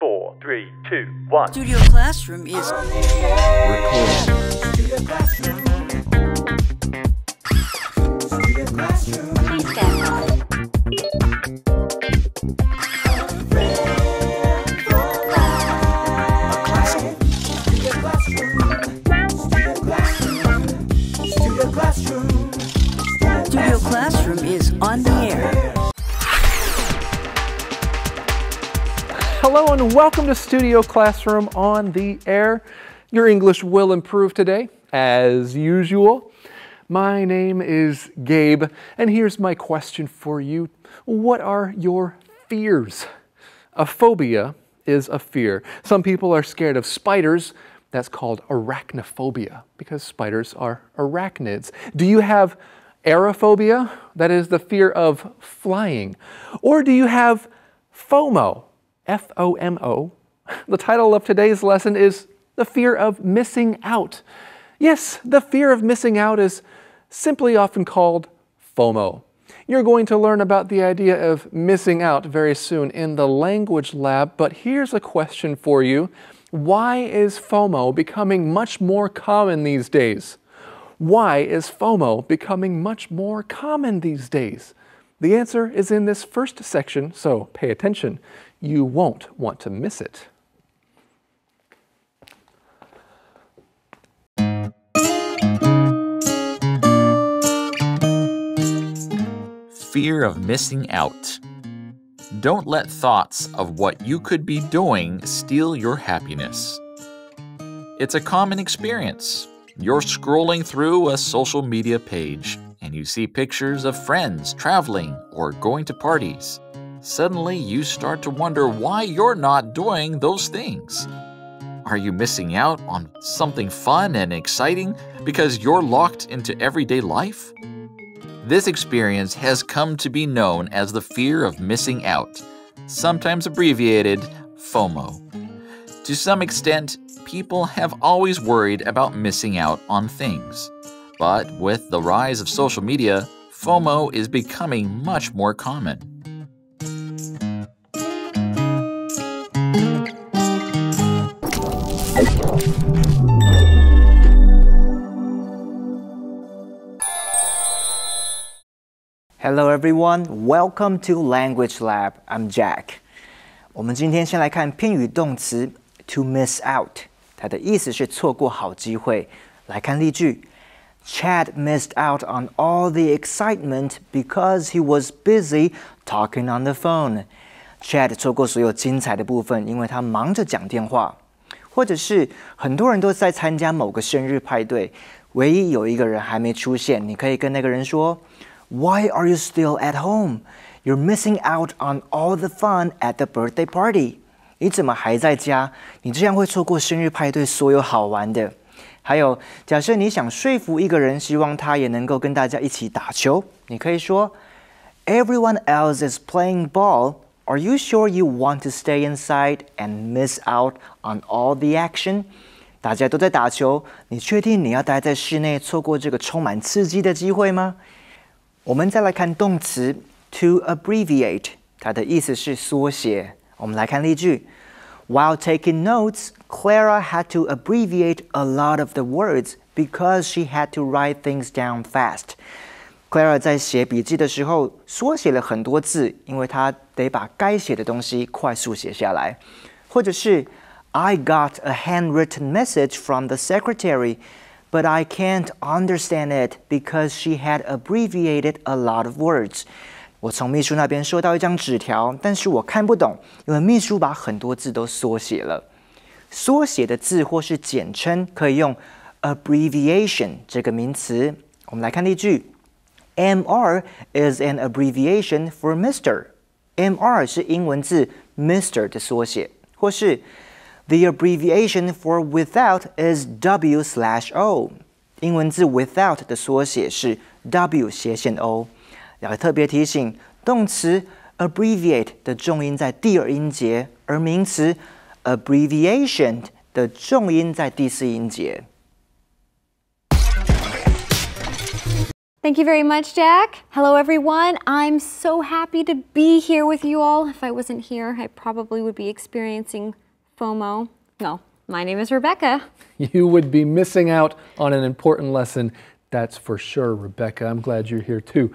4, 3, 2, 1. Studio Classroom is Studio Classroom. Studio Classroom. Please stand by. Studio Classroom is on the air. Hello and welcome to Studio Classroom on the air. Your English will improve today, as usual. My name is Gabe, and here's my question for you. What are your fears? A phobia is a fear. Some people are scared of spiders. That's called arachnophobia, because spiders are arachnids. Do you have aerophobia? That is the fear of flying. Or do you have FOMO? F-O-M-O. The title of today's lesson is The Fear of Missing Out. Yes, the fear of missing out is simply often called FOMO. You're going to learn about the idea of missing out very soon in the language lab, but here's a question for you. Why is FOMO becoming much more common these days? Why is FOMO becoming much more common these days? The answer is in this first section, so pay attention. You won't want to miss it. Fear of missing out. Don't let thoughts of what you could be doing steal your happiness. It's a common experience. You're scrolling through a social media page and you see pictures of friends traveling or going to parties. Suddenly, you start to wonder why you're not doing those things. Are you missing out on something fun and exciting because you're locked into everyday life? This experience has come to be known as the fear of missing out, sometimes abbreviated FOMO. To some extent, people have always worried about missing out on things. But with the rise of social media, FOMO is becoming much more common. Hello everyone, welcome to Language Lab. I'm Jack. 我们今天先来看片语动词 to miss out， 它的意思是错过好机会。来看例句 ：Chad missed out on all the excitement because he was busy talking on the phone. Chad 错过所有精彩的部分，因为他忙着讲电话。或者是很多人都在参加某个生日派对，唯一有一个人还没出现，你可以跟那个人说 Why are you still at home? You're missing out on all the fun at the birthday party. 你怎么还在家？你这样会错过生日派对所有好玩的。还有，假设你想说服一个人，希望他也能够跟大家一起打球，你可以说 Everyone else is playing ball. Are you sure you want to stay inside and miss out on all the action? 大家都在打球，你确定你要待在室内，错过这个充满刺激的机会吗？我们再来看动词 to abbreviate， 它的意思是缩写。我们来看例句 ：While taking notes, Clara had to abbreviate a lot of the words because she had to write things down fast. Clara 在写笔记的时候缩写了很多字，因为她得把该写的东西快速写下来。或者是 I got a handwritten message from the secretary.But I can't understand it because she had abbreviated a lot of words. 我从秘书那边收到一张纸条，但是我看不懂，因为秘书把很多字都缩写了。缩写的字或是简称可以用 abbreviation 这个名词。我们来看例句 ：MR is an abbreviation for Mr. MR 是英文字 Mr 的缩写，或是The abbreviation for without is W/O。英文字 without 的缩写是 W/O。要特别提醒，动词 abbreviate 的重音在第二音节，而名词 abbreviation 的重音在第四音节。Thank you very much, Jack. Hello, everyone. I'm so happy to be here with you all. If I wasn't here, I probably would be experiencing FOMO. No, my name is Rebecca. You would be missing out on an important lesson. That's for sure, Rebecca. I'm glad you're here too.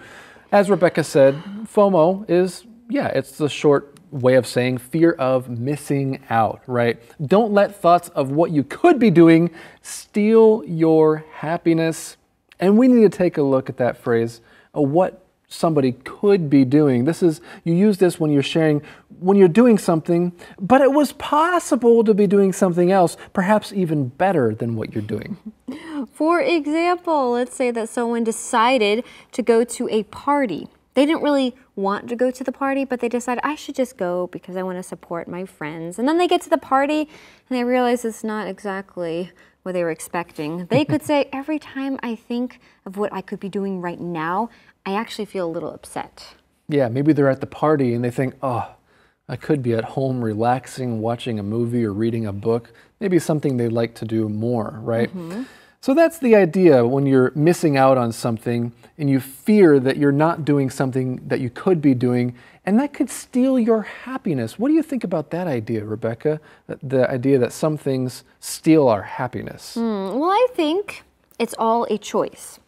As Rebecca said, FOMO is, it's the short way of saying fear of missing out, right? Don't let thoughts of what you could be doing steal your happiness. And we need to take a look at that phrase, what somebody could be doing. You use this when you're sharing, when you're doing something, but it was possible to be doing something else, perhaps even better than what you're doing. For example, let's say that someone decided to go to a party. They didn't really want to go to the party, but they decided, I should just go because I want to support my friends. And then they get to the party and they realize it's not exactly what they were expecting. They could say, every time I think of what I could be doing right now, I actually feel a little upset. Yeah, maybe they're at the party and they think, oh, I could be at home relaxing, watching a movie or reading a book, maybe something they like to do more, right? So that's the idea when you're missing out on something and you fear that you're not doing something that you could be doing, and that could steal your happiness. What do you think about that idea, Rebecca? The idea that some things steal our happiness? Well, I think it's all a choice.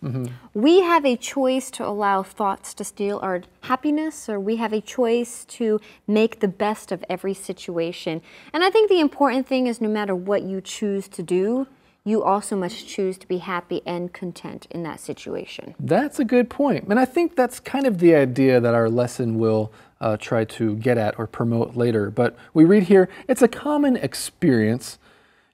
We have a choice to allow thoughts to steal our happiness, or we have a choice to make the best of every situation. And I think the important thing is no matter what you choose to do, you also must choose to be happy and content in that situation. That's a good point. And I think that's kind of the idea that our lesson will try to get at or promote later. But we read here, it's a common experience.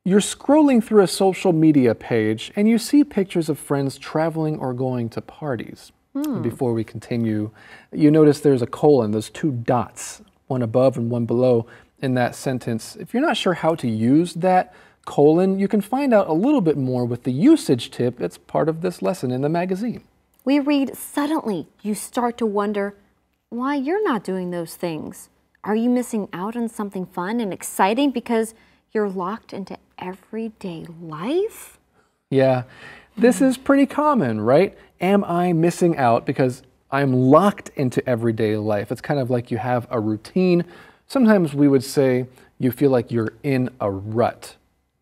You're scrolling through a social media page and you see pictures of friends traveling or going to parties. And before we continue, you notice there's a colon, those two dots, one above and one below in that sentence. If you're not sure how to use that colon, you can find out a little bit more with the usage tip that's part of this lesson in the magazine. We read, suddenly you start to wonder why you're not doing those things. Are you missing out on something fun and exciting because you're locked into everyday life? Yeah, this is pretty common, right? Am I missing out because I'm locked into everyday life? It's kind of like you have a routine. Sometimes we would say you feel like you're in a rut.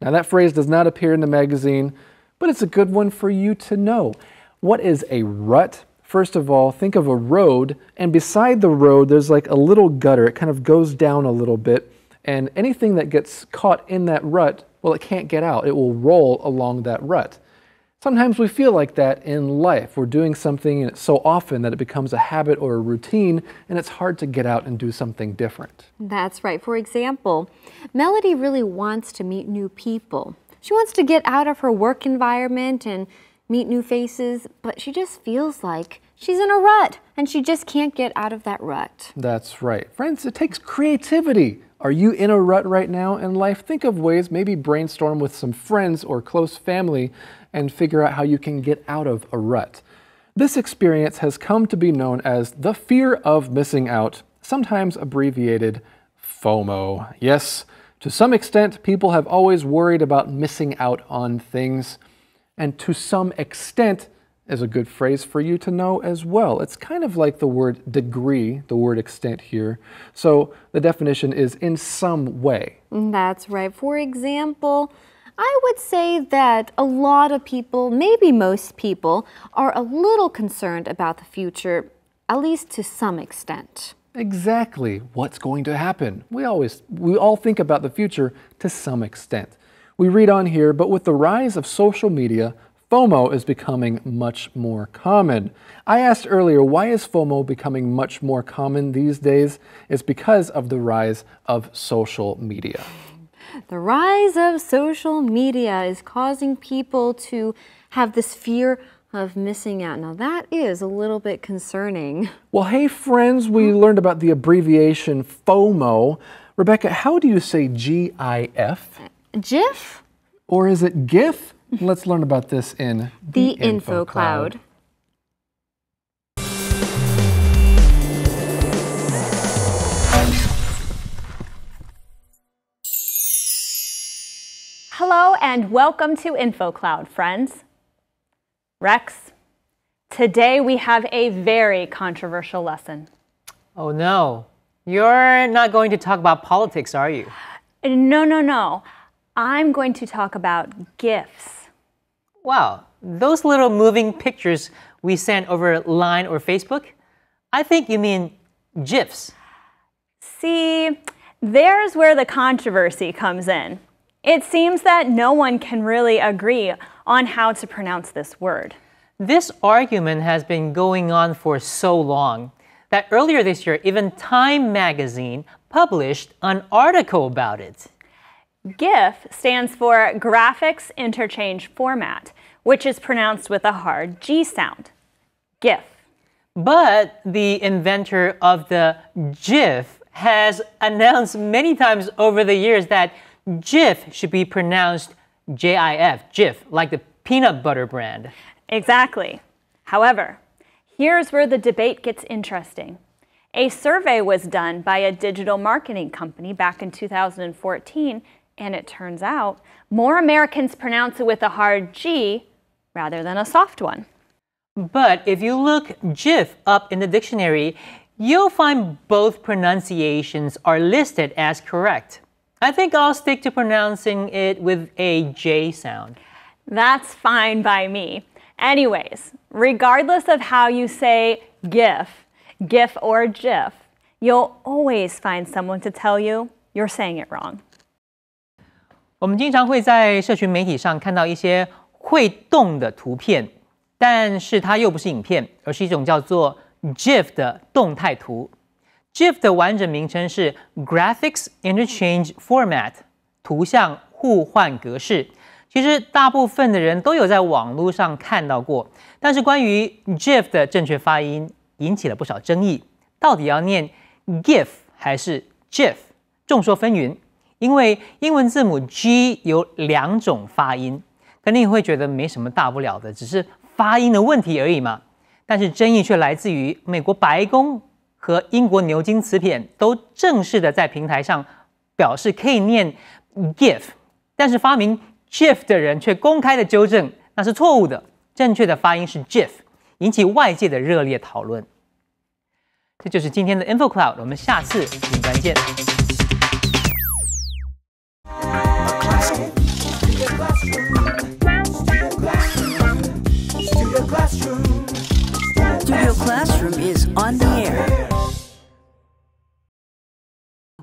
Now that phrase does not appear in the magazine, but it's a good one for you to know. What is a rut? First of all, think of a road, and beside the road there's like a little gutter. It kind of goes down a little bit, and anything that gets caught in that rut, well, it can't get out. It will roll along that rut. Sometimes we feel like that in life. We're doing something so often that it becomes a habit or a routine, and it's hard to get out and do something different. That's right. For example, Melody really wants to meet new people. She wants to get out of her work environment and meet new faces, but she just feels like she's in a rut, and she just can't get out of that rut. That's right. Friends, it takes creativity. Are you in a rut right now in life? Think of ways, maybe brainstorm with some friends or close family and figure out how you can get out of a rut. This experience has come to be known as the fear of missing out, sometimes abbreviated FOMO. Yes, to some extent, people have always worried about missing out on things, and to some extent is a good phrase for you to know as well. It's kind of like the word degree, the word extent here. So the definition is in some way. That's right. For example, I would say that a lot of people, maybe most people, are a little concerned about the future, at least to some extent. Exactly. What's going to happen? We all think about the future to some extent. We read on here, but with the rise of social media, FOMO is becoming much more common. I asked earlier, why is FOMO becoming much more common these days? It's because of the rise of social media. The rise of social media is causing people to have this fear of missing out. Now that is a little bit concerning. Well, hey friends, we learned about the abbreviation FOMO. Rebecca, how do you say GIF? GIF? Or is it GIF? Let's learn about this in the Info Cloud. Hello and welcome to Info Cloud, friends. Rex, Today we have a very controversial lesson. Oh no, you're not going to talk about politics, are you? No. I'm going to talk about GIFs. Wow, those little moving pictures we send over Line or Facebook? I think you mean GIFs. See, there's where the controversy comes in. It seems that no one can really agree on how to pronounce this word. This argument has been going on for so long that earlier this year, even Time magazine published an article about it. GIF stands for Graphics Interchange Format, which is pronounced with a hard G sound. GIF. But the inventor of the GIF has announced many times over the years that GIF should be pronounced J-I-F, GIF, like the peanut butter brand. Exactly. However, here's where the debate gets interesting. A survey was done by a digital marketing company back in 2014, and it turns out more Americans pronounce it with a hard G rather than a soft one. But if you look GIF up in the dictionary, you'll find both pronunciations are listed as correct. I think I'll stick to pronouncing it with a J sound. That's fine by me. Anyways, regardless of how you say GIF or GIF, you'll always find someone to tell you you're saying it wrong. 我们经常会在社群媒体上看到一些会动的图片，但是它又不是影片，而是一种叫做 GIF 的动态图。GIF 的完整名称是 Graphics Interchange Format， 图像互换格式。其实大部分的人都有在网络上看到过，但是关于 GIF 的正确发音引起了不少争议，到底要念 GIF 还是 GIF， 众说纷纭。因为英文字母 G 有2种发音，可能你会觉得没什么大不了的，只是发音的问题而已嘛。但是争议却来自于美国白宫和英国牛津词典都正式的在平台上表示可以念 GIF， 但是发明 GIF 的人却公开的纠正那是错误的，正确的发音是 GIF， 引起外界的热烈讨论。这就是今天的 Info Cloud， 我们下次云端见。Studio Classroom is on the air.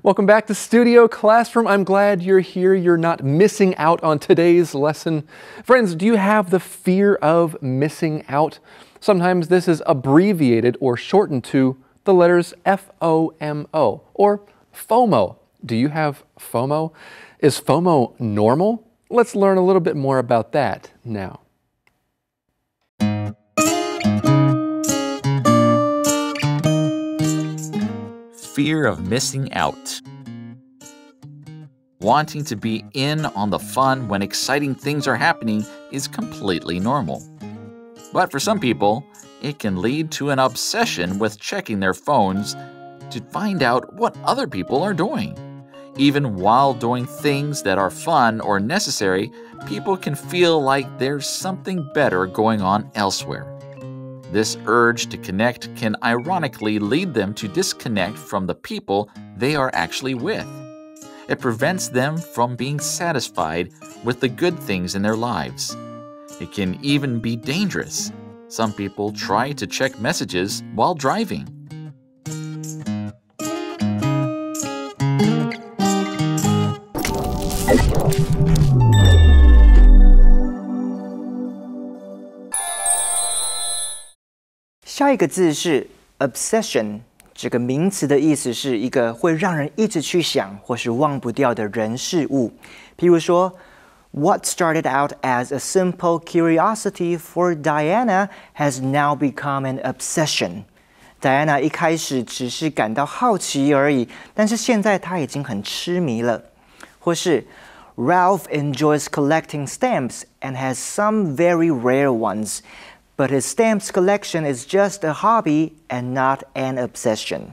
Welcome back to Studio Classroom. I'm glad you're here. You're not missing out on today's lesson. Friends, do you have the fear of missing out? Sometimes this is abbreviated or shortened to the letters FOMO or FOMO. Do you have FOMO? Is FOMO normal? Let's learn a little bit more about that now. Fear of missing out. Wanting to be in on the fun when exciting things are happening is completely normal. But for some people, it can lead to an obsession with checking their phones to find out what other people are doing. Even while doing things that are fun or necessary, people can feel like there's something better going on elsewhere. This urge to connect can ironically lead them to disconnect from the people they are actually with. It prevents them from being satisfied with the good things in their lives. It can even be dangerous. Some people try to check messages while driving. "下一个字是 obsession， 这个名词的意思是一个会让人一直去想或是忘不掉的人事物。譬如说 What started out as a simple curiosity for Diana has now become an obsession. Diana 一开始只是感到好奇而已，但是现在她已经很痴迷了。或是 Ralph enjoys collecting stamps and has some very rare ones, but his stamps collection is just a hobby and not an obsession.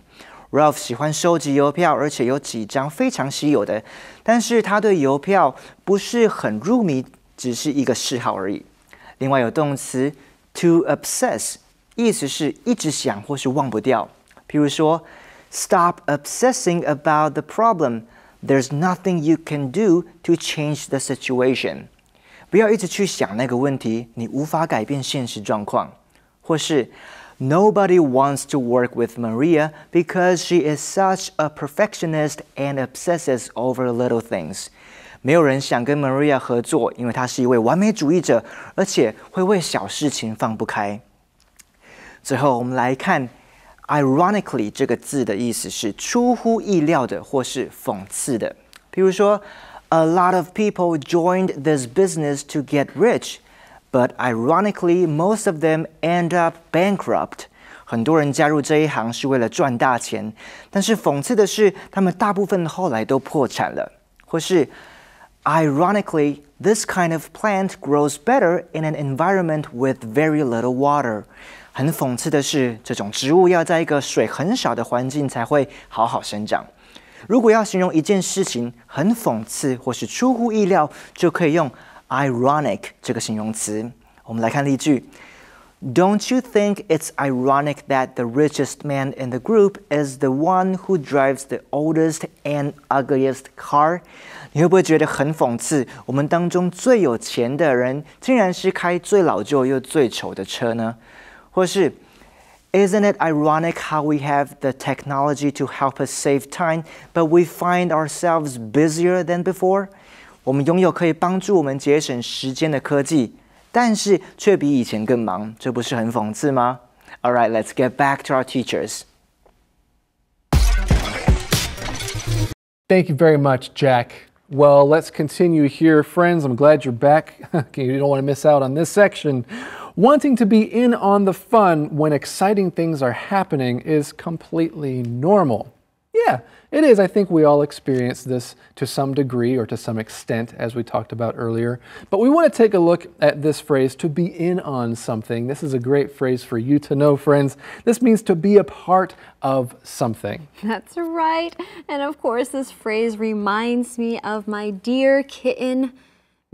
Ralph 喜欢收集邮票，而且有几张非常稀有的，但是他对邮票不是很入迷，只是一个嗜好而已。另外有动词 to obsess，意思是一直想或是忘不掉。譬如说 ，Stop obsessing about the problem. There's nothing you can do to change the situation. 不要一直去想那个问题，你无法改变现实状况。或是 Nobody wants to work with Maria because she is such a perfectionist and obsesses over little things. 没有人想跟 Maria 合作，因为她是一位完美主义者，而且会为小事情放不开。最后，我们来看 ironically 这个字的意思是出乎意料的或是讽刺的。比如说 A lot of people joined this business to get rich, but ironically most of them end up bankrupt. 很多人加入这一行是为了赚大钱，但是讽刺的是，他们大部分后来都破产了。或是 Ironically, this kind of plant grows better in an environment with very little water. 很讽刺的是，这种植物要在一个水很少的环境才会好好生长。如果要形容一件事情很讽刺或是出乎意料，就可以用 ironic 这个形容词。我们来看例句。Don't you think it's ironic that the richest man in the group is the one who drives the oldest and ugliest car? 你会不会觉得很讽刺？我们当中最有钱的人，竟然是开最老旧又最丑的车呢？或是 Isn't it ironic how we have the technology to help us save time, but we find ourselves busier than before? 我们拥有可以帮助我们节省时间的科技，但是却比以前更忙，这不是很讽刺吗？ All right, let's get back to our teachers. Thank you very much, Jack. Well, let's continue here, friends. I'm glad you're back. You don't want to miss out on this section. Wanting to be in on the fun when exciting things are happening is completely normal. Yeah, it is. I think we all experience this to some degree or to some extent, as we talked about earlier. But we want to take a look at this phrase, to be in on something. This is a great phrase for you to know, friends. This means to be a part of something. That's right. And of course, this phrase reminds me of my dear kitten,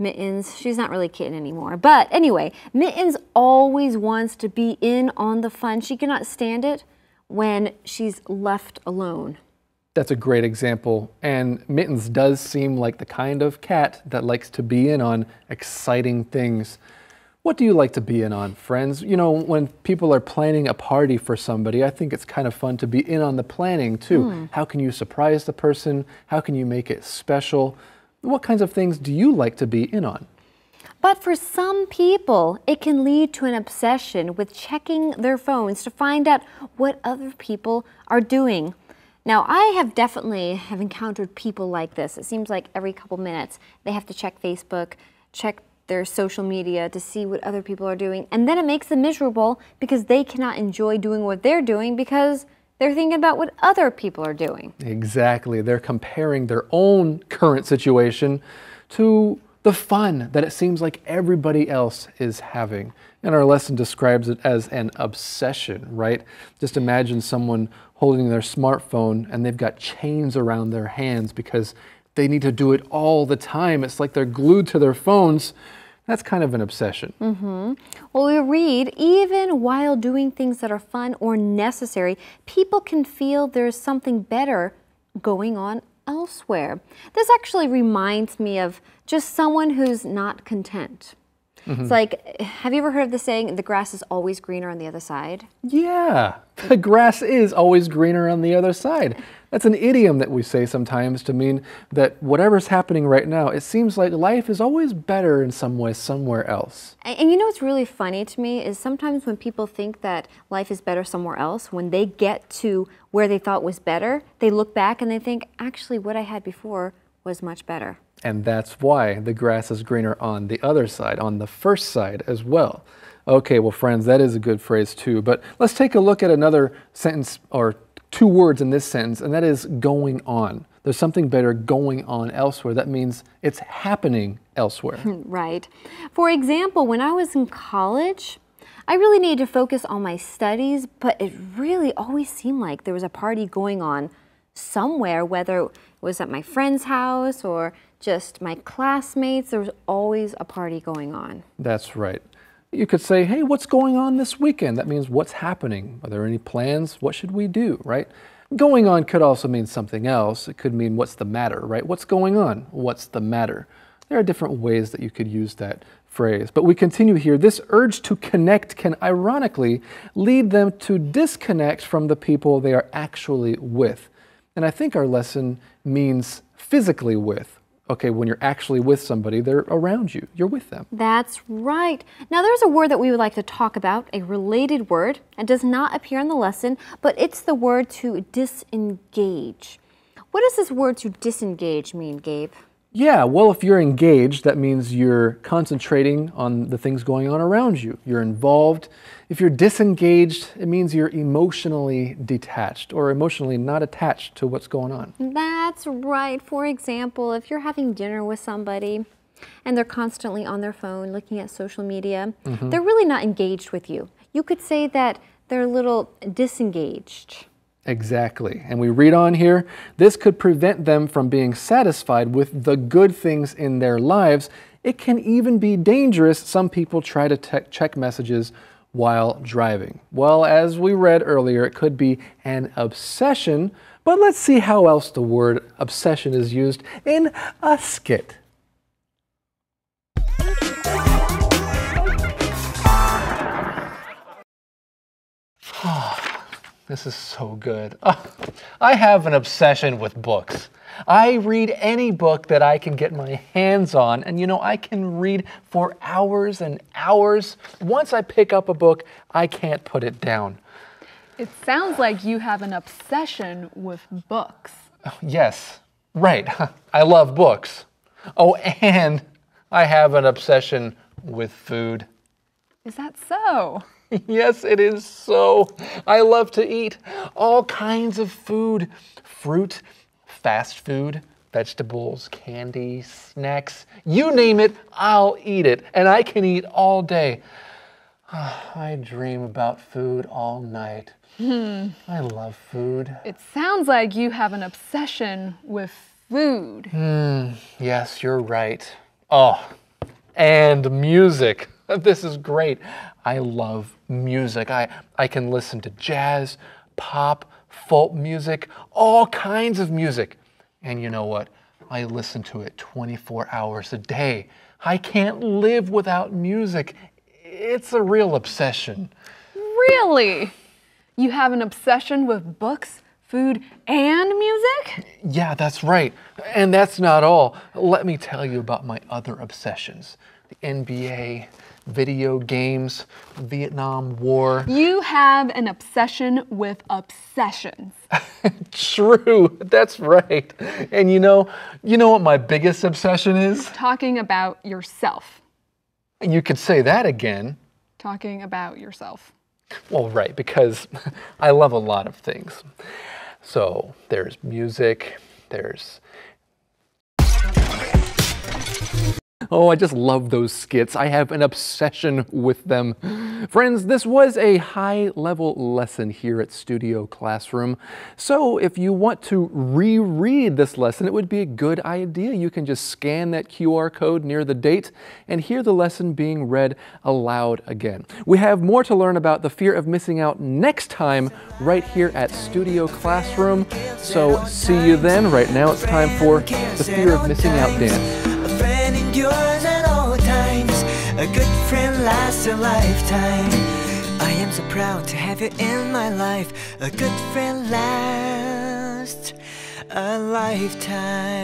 Mittens. She's not really a kitten anymore. But anyway, Mittens always wants to be in on the fun. She cannot stand it when she's left alone. That's a great example. And Mittens does seem like the kind of cat that likes to be in on exciting things. What do you like to be in on, friends? You know, when people are planning a party for somebody, I think it's kind of fun to be in on the planning too. How can you surprise the person? How can you make it special? What kinds of things do you like to be in on? But for some people, it can lead to an obsession with checking their phones to find out what other people are doing. Now, I have definitely encountered people like this. It seems like every couple minutes they have to check Facebook, check their social media to see what other people are doing. And then it makes them miserable because they cannot enjoy doing what they're doing because they're thinking about what other people are doing. Exactly. They're comparing their own current situation to the fun that it seems like everybody else is having. And our lesson describes it as an obsession, right? Just imagine someone holding their smartphone and they've got chains around their hands because they need to do it all the time. It's like they're glued to their phones. That's kind of an obsession. Well, we read, even while doing things that are fun or necessary, people can feel there's something better going on elsewhere. This actually reminds me of just someone who's not content. It's like, have you ever heard of the saying, the grass is always greener on the other side? Yeah, the grass is always greener on the other side. That's an idiom that we say sometimes to mean that whatever's happening right now, it seems like life is always better in some way somewhere else. And you know what's really funny to me is sometimes when people think that life is better somewhere else, when they get to where they thought was better, they look back and they think, actually, what I had before was much better. And that's why the grass is greener on the other side, on the first side as well. Okay, well, friends, that is a good phrase too. But let's take a look at another sentence or two words in this sentence, and that is going on. There's something better going on elsewhere. That means it's happening elsewhere. Right. For example, when I was in college, I really needed to focus on my studies, but it really always seemed like there was a party going on somewhere, whether it was at my friend's house or just my classmates. There was always a party going on. That's right. You could say, hey, what's going on this weekend? That means what's happening? Are there any plans? What should we do, right? Going on could also mean something else. It could mean what's the matter, right? What's going on? What's the matter? There are different ways that you could use that phrase. But we continue here. This urge to connect can ironically lead them to disconnect from the people they are actually with. And I think our lesson means physically with. Okay, when you're actually with somebody, they're around you. You're with them. That's right. Now there's a word that we would like to talk about, a related word. It does not appear in the lesson, but it's the word to disengage. What does this word to disengage mean, Gabe? Yeah, well, if you're engaged, that means you're concentrating on the things going on around you. You're involved. If you're disengaged, it means you're emotionally detached or emotionally not attached to what's going on. That's right. For example, if you're having dinner with somebody and they're constantly on their phone looking at social media, they're really not engaged with you. You could say that they're a little disengaged. Exactly. And we read on here, this could prevent them from being satisfied with the good things in their lives. It can even be dangerous. Some people try to check messages while driving. Well, as we read earlier, it could be an obsession, but let's see how else the word obsession is used in a skit. This is so good. I have an obsession with books. I read any book that I can get my hands on, and you know, I can read for hours and hours. Once I pick up a book, I can't put it down. It sounds like you have an obsession with books. Yes, right. I love books. Oh, and I have an obsession with food. Is that so? Yes, it is so. I love to eat all kinds of food. Fruit, fast food, vegetables, candy, snacks. You name it, I'll eat it. And I can eat all day. I dream about food all night. I love food. It sounds like you have an obsession with food. Yes, you're right. Oh, and music. This is great. I love music. I can listen to jazz, pop, folk music, all kinds of music. And you know what? I listen to it 24 hours a day. I can't live without music. It's a real obsession. Really? You have an obsession with books, food, and music? Yeah, that's right. And that's not all. Let me tell you about my other obsessions. The NBA, video games, Vietnam War. You have an obsession with obsessions. True, that's right. And you know what my biggest obsession is? Talking about yourself. You could say that again. Talking about yourself. Well, right, because I love a lot of things. So there's music, there's... Oh, I just love those skits. I have an obsession with them. Friends, this was a high-level lesson here at Studio Classroom. So if you want to reread this lesson, it would be a good idea. You can just scan that QR code near the date and hear the lesson being read aloud again. We have more to learn about the fear of missing out next time right here at Studio Classroom. So see you then. Right now it's time for the fear of missing out dance. Yours at all times. A good friend lasts a lifetime. I am so proud to have you in my life. A good friend lasts a lifetime.